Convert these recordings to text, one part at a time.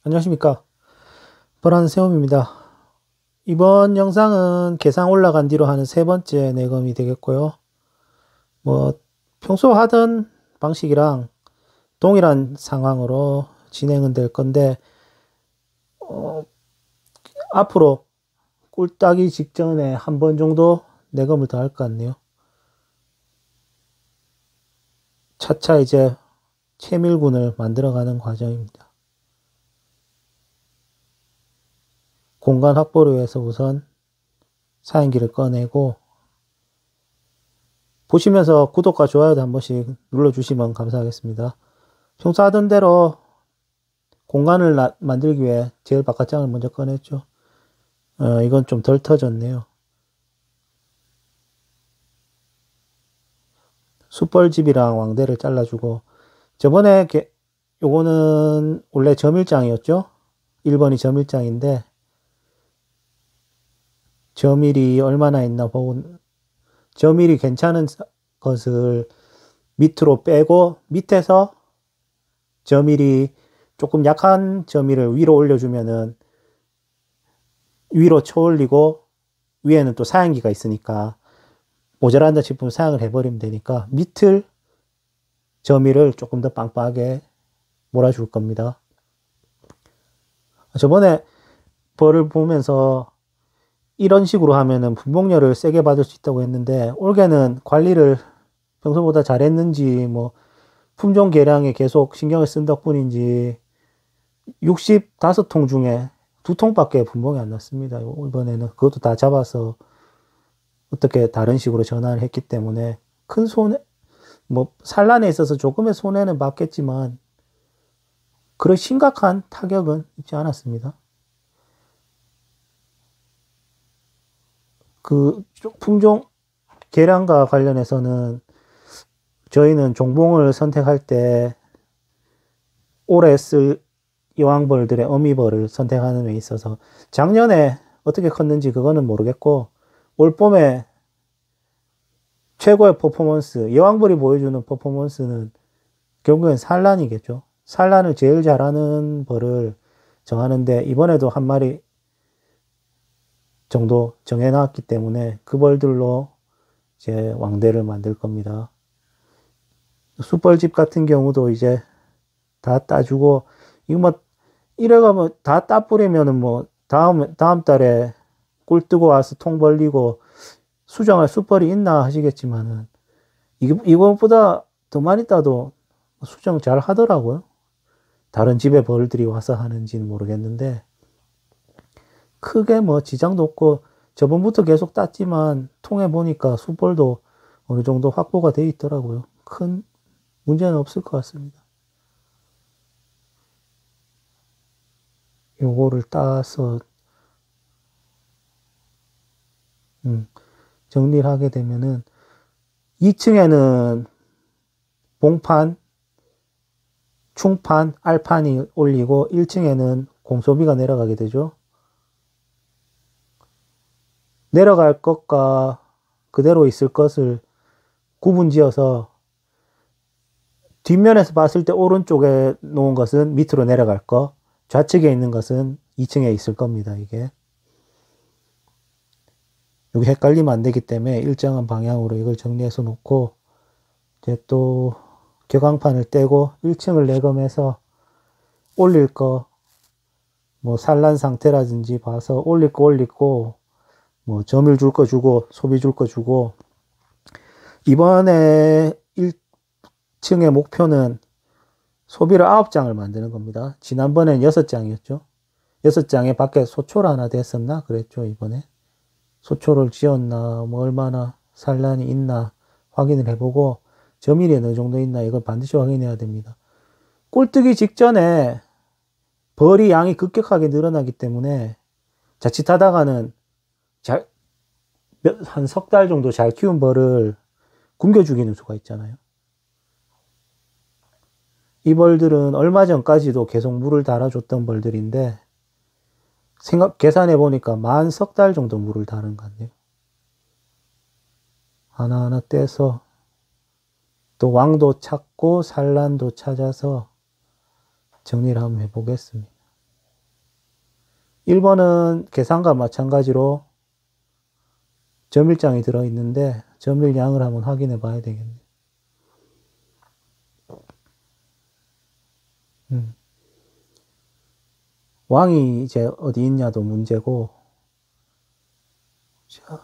안녕하십니까. 보란세움입니다. 이번 영상은 계상 올라간 뒤로 하는 세 번째 내검이 되겠고요. 평소 하던 방식이랑 동일한 상황으로 진행은 될 건데, 앞으로 꿀 따기 직전에 한 번 정도 내검을 더 할 것 같네요. 차차 이제 채밀군을 만들어가는 과정입니다. 공간 확보를 위해서 우선 사행기를 꺼내고, 보시면서 구독과 좋아요도 한 번씩 눌러주시면 감사하겠습니다. 평소 하던 대로 공간을 만들기 위해 제일 바깥장을 먼저 꺼냈죠. 이건 좀 덜 터졌네요. 숯벌집이랑 왕대를 잘라주고, 저번에 요거는 원래 점일장이었죠. 1번이 점일장인데 점일이 얼마나 있나 보고, 점일이 괜찮은 것을 밑으로 빼고, 밑에서 점일이 조금 약한 점일을 위로 올려주면은 위로 쳐올리고, 위에는 또 사양기가 있으니까 모자란다 싶으면 사양을 해버리면 되니까 밑을 점일을 조금 더 빵빵하게 몰아줄 겁니다. 저번에 벌을 보면서 이런 식으로 하면은 분봉열을 세게 받을 수 있다고 했는데, 올해는 관리를 평소보다 잘했는지 품종 개량에 계속 신경을 쓴 덕분인지 65통 중에 2통밖에 분봉이 안 났습니다. 이번에는 그것도 다 잡아서 어떻게 다른 식으로 전환을 했기 때문에 큰 손해, 산란에 있어서 조금의 손해는 받겠지만 그런 심각한 타격은 있지 않았습니다. 그 품종 개량과 관련해서는 저희는 종봉을 선택할 때 올해 쓸 여왕벌들의 어미벌을 선택하는 데 있어서 작년에 어떻게 컸는지 그거는 모르겠고, 올 봄에 최고의 퍼포먼스, 여왕벌이 보여주는 퍼포먼스는 결국엔 산란이겠죠. 산란을 제일 잘하는 벌을 정하는데, 이번에도 한 마리 정도 정해놨기 때문에 그 벌들로 이제 왕대를 만들 겁니다. 숯벌집 같은 경우도 이제 다 따주고, 이거 이래가 다 따뿌리면은 다음 달에 꿀 뜨고 와서 통 벌리고 수정할 숯벌이 있나 하시겠지만은, 이것보다 더 많이 따도 수정 잘 하더라고요. 다른 집에 벌들이 와서 하는지는 모르겠는데, 크게 지장도 없고, 저번부터 계속 땄지만 통해 보니까 숯벌도 어느 정도 확보가 돼 있더라고요. 큰 문제는 없을 것 같습니다. 요거를 따서 정리를 하게 되면은 2층에는 봉판, 충판, 알판이 올리고 1층에는 공소비가 내려가게 되죠. 내려갈 것과 그대로 있을 것을 구분지어서 뒷면에서 봤을 때 오른쪽에 놓은 것은 밑으로 내려갈 거, 좌측에 있는 것은 2층에 있을 겁니다. 이게 여기 헷갈리면 안 되기 때문에 일정한 방향으로 이걸 정리해서 놓고, 이제 또 격앙판을 떼고 1층을 내검해서 올릴 거, 산란 상태라든지 봐서 올릴 거 올리고, 점유 줄 거 주고 소비 줄 거 주고, 이번에 1층의 목표는 소비를 9장을 만드는 겁니다. 지난번엔 6장이었죠. 6장에 밖에 소초를 하나 됐었나 그랬죠. 이번에 소초를 지었나, 얼마나 산란이 있나 확인을 해보고, 점일이 어느 정도 있나 이걸 반드시 확인해야 됩니다. 꿀뜨기 직전에 벌이 양이 급격하게 늘어나기 때문에 자칫하다가는 한 석 달 정도 잘 키운 벌을 굶겨 죽이는 수가 있잖아요. 이 벌들은 얼마 전까지도 계속 물을 달아줬던 벌들인데, 계산해 보니까 만 석 달 정도 물을 다는 것 같네요. 하나하나 떼서 또 왕도 찾고 산란도 찾아서 정리를 한번 해보겠습니다. 1번은 계산과 마찬가지로 점일장이 들어있는데 점일량을 한번 확인해 봐야 되겠네요. 왕이 이제 어디 있냐도 문제고, 자,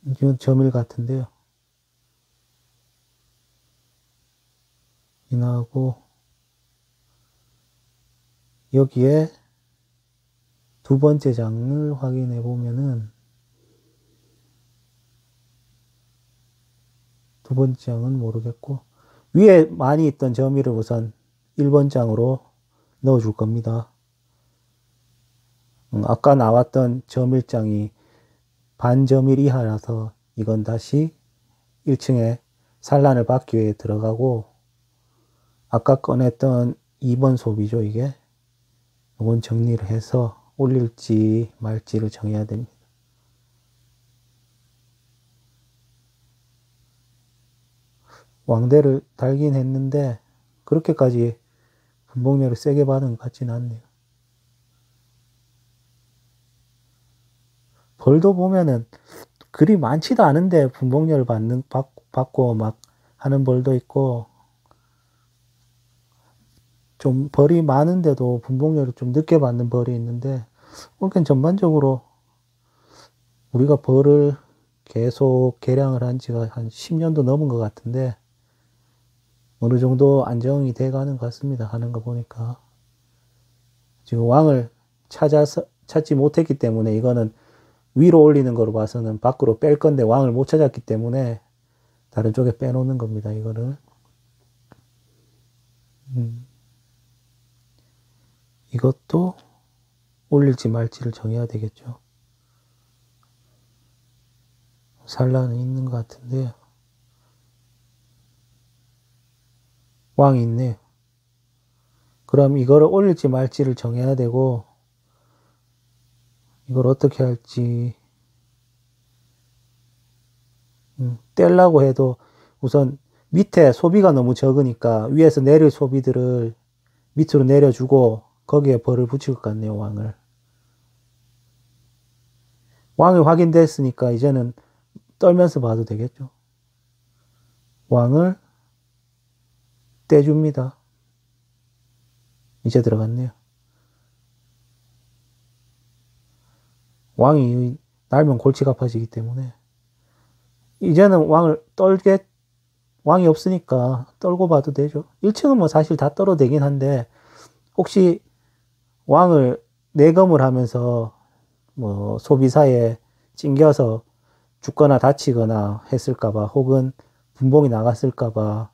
이건 점일 같은데요. 인하고 여기에 두 번째 장을 확인해 보면은 두 번째 장은 모르겠고 위에 많이 있던 점일을 우선 1번 장으로 넣어 줄 겁니다. 아까 나왔던 점일장이 반점일 이하라서 이건 다시 1층에 산란을 받기 위해 들어가고, 아까 꺼냈던 2번 소비죠, 이게. 이건 정리를 해서 올릴지 말지를 정해야 됩니다. 왕대를 달긴 했는데 그렇게까지 분봉료를 세게 받은 것 같지는 않네요. 벌도 보면은 그리 많지도 않은데 분봉료를 받고 막 하는 벌도 있고, 좀 벌이 많은데도 분봉료를 좀 늦게 받는 벌이 있는데, 그러니까 전반적으로 우리가 벌을 계속 개량을 한 지가 한 10년도 넘은 것 같은데 어느 정도 안정이 돼 가는 것 같습니다. 하는 거 보니까. 지금 왕을 찾지 못했기 때문에, 이거는 위로 올리는 거로 봐서는 밖으로 뺄 건데 왕을 못 찾았기 때문에 다른 쪽에 빼놓는 겁니다. 이거를. 이것도 올릴지 말지를 정해야 되겠죠. 산란은 있는 것 같은데요. 왕이 있네요. 그럼 이거를 올릴지 말지를 정해야 되고, 이걸 어떻게 할지, 떼려고 해도 우선 밑에 소비가 너무 적으니까 위에서 내릴 소비들을 밑으로 내려주고 거기에 벌을 붙일 것 같네요, 왕을. 왕이 확인됐으니까 이제는 떨면서 봐도 되겠죠. 왕을 떼줍니다. 이제 들어갔네요. 왕이 날면 골치가 아파지기 때문에 이제는 왕이 없으니까 떨고 봐도 되죠. 1층은 뭐 사실 다 떨어도 되긴 한데, 혹시 왕을 내검을 하면서 뭐 소비사에 찡겨서 죽거나 다치거나 했을까봐, 혹은 분봉이 나갔을까봐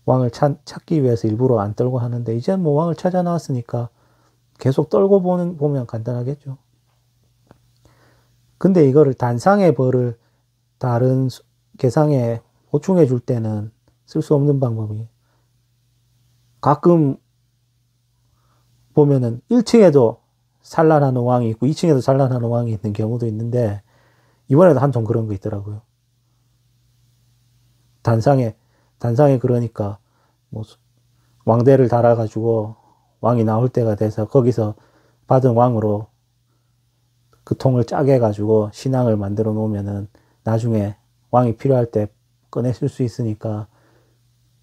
왕을 찾기 위해서 일부러 안 떨고 하는데, 이제 뭐 왕을 찾아 나왔으니까 계속 떨고 보면 간단하겠죠. 근데 이거를 단상의 벌을 다른 계상에 보충해 줄 때는 쓸 수 없는 방법이, 가끔 보면은 1층에도 산란하는 왕이 있고 2층에도 산란하는 왕이 있는 경우도 있는데, 이번에도 한 통 그런 거 있더라고요. 단상에 그러니까 뭐 왕대를 달아가지고 왕이 나올 때가 돼서 거기서 받은 왕으로 그 통을 짜게 해가지고 신앙을 만들어 놓으면은 나중에 왕이 필요할 때 꺼내 쓸 수 있으니까,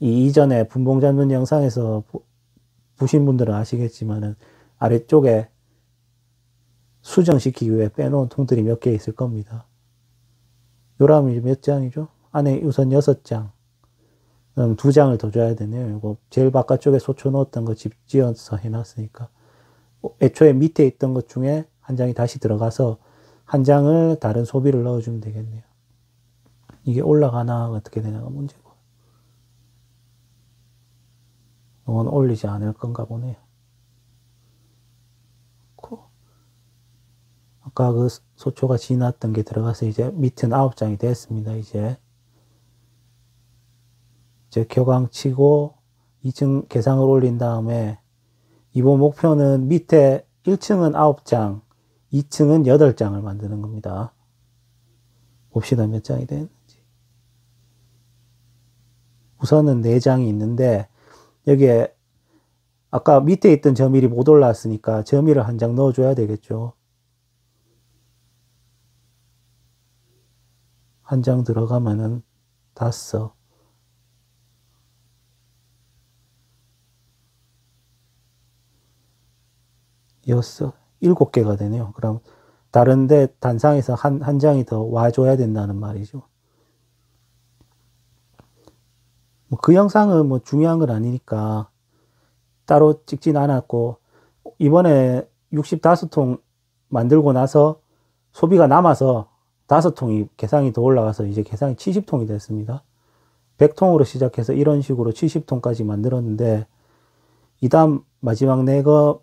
이 이전에 분봉 잡는 영상에서 보신 분들은 아시겠지만은 아래쪽에 수정시키기 위해 빼놓은 통들이 몇 개 있을 겁니다. 요람이 몇 장이죠? 안에 우선 6장. 그럼 2장을 더 줘야 되네요. 이거 제일 바깥쪽에 소초 넣었던 거 집 지어서 해놨으니까. 애초에 밑에 있던 것 중에 한 장이 다시 들어가서 한 장을 다른 소비를 넣어주면 되겠네요. 이게 올라가나 어떻게 되냐가 문제고. 이건 올리지 않을 건가 보네요. 아까 그 소초가 지났던 게 들어가서 이제 밑은 9장이 됐습니다. 이제 격앙 치고 2층 개상을 올린 다음에, 이번 목표는 밑에 1층은 9장, 2층은 8장을 만드는 겁니다. 봅시다, 몇 장이 되는지. 우선은 4장이 있는데, 여기에 아까 밑에 있던 저밀이 못 올라왔으니까 저밀을 한 장 넣어줘야 되겠죠. 한 장 들어가면은 5, 6, 7개가 되네요. 그럼 다른데 단상에서 한 장이 더 와줘야 된다는 말이죠. 그 영상은 뭐 중요한 건 아니니까 따로 찍진 않았고, 이번에 65통 만들고 나서 소비가 남아서 5통이 개상이 더 올라가서 이제 개상이 70통이 됐습니다. 100통으로 시작해서 이런 식으로 70통까지 만들었는데, 이 다음 마지막 내검,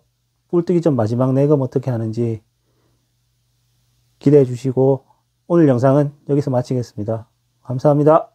꿀뜨기 전 마지막 내검 어떻게 하는지 기대해 주시고, 오늘 영상은 여기서 마치겠습니다. 감사합니다.